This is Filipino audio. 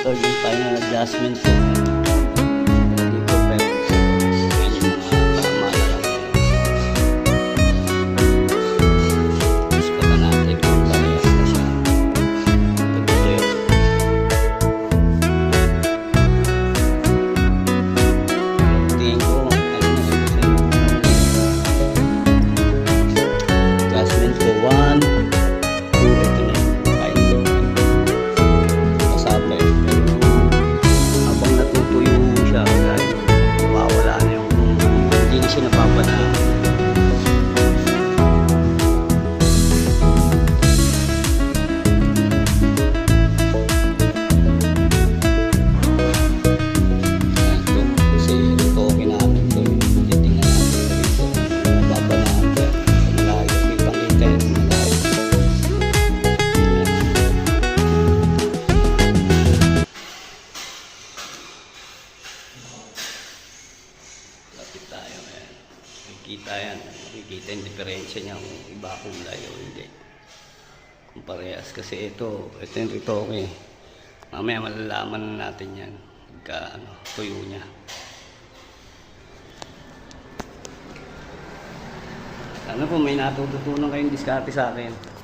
Ito yung final adjustment ko. Dito pero yan yung mga tama na lang. Tapos pata natin kung parehas na siya. Ito yun. Tingin ko adjustment ko 1 tayo, ayan. Makikita yan, makikita yung diferensya niya kung iba kulay o hindi, kung parehas. Kasi ito yung ritoke, mamaya malalaman na natin yan pagka tuyo niya. Sana po may natututunan kayong diskarte sa akin.